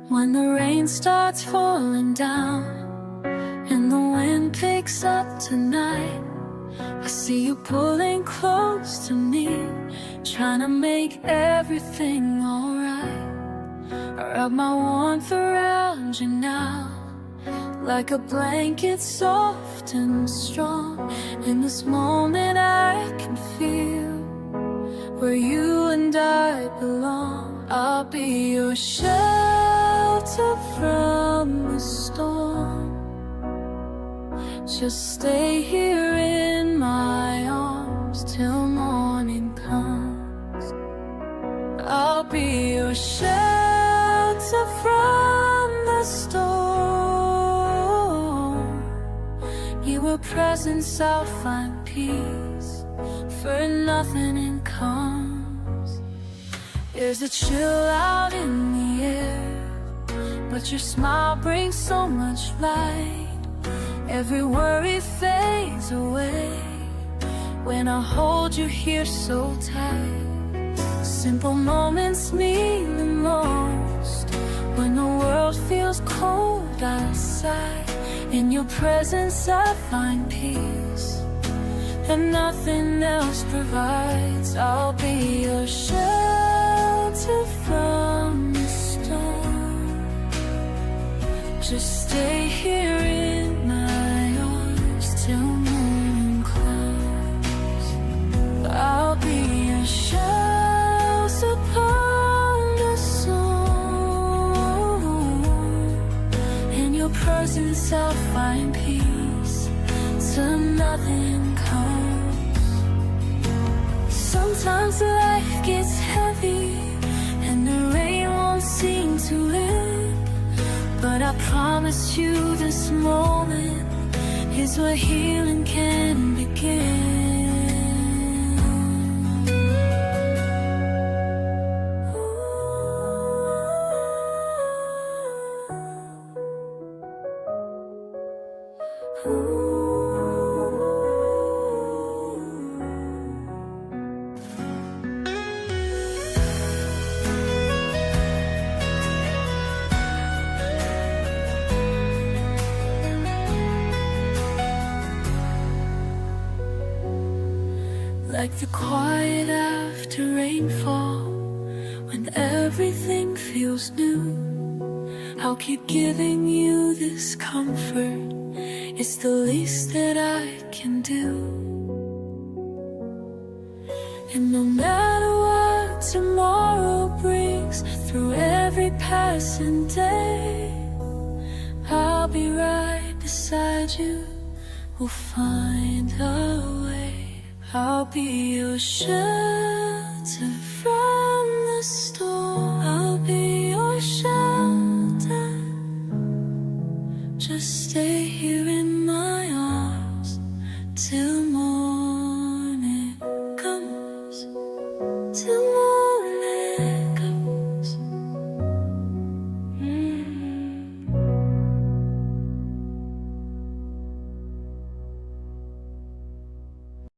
When the rain starts falling down and the wind picks up tonight, I see you pulling close to me, trying to make everything alright. I wrap my warmth around you now, like a blanket soft and strong. In this moment I can feel where you and I belong. I'll be your shelter from the storm. Just stay here in my arms till morning comes. I'll be your shelter from the storm. Your presence I'll find peace, for nothing in comes. There's a chill out in the air, but your smile brings so much light. Every worry fades away when I hold you here so tight. Simple moments mean the most when the world feels cold outside. In your presence I find peace that nothing else provides. I'll be your shelter from the storm. Just stay here in my arms till morning comes. I'll be your shelter upon the storm. In your presence I'll find peace till nothing comes. Sometimes life gets heavy and the rain won't seem to end, but I promise you this moment is where healing can begin. Like the quiet after rainfall, when everything feels new, I'll keep giving you this comfort. It's the least that I can do. And no matter what tomorrow brings, through every passing day, I'll be right beside you. We'll find a way. I'll be your shelter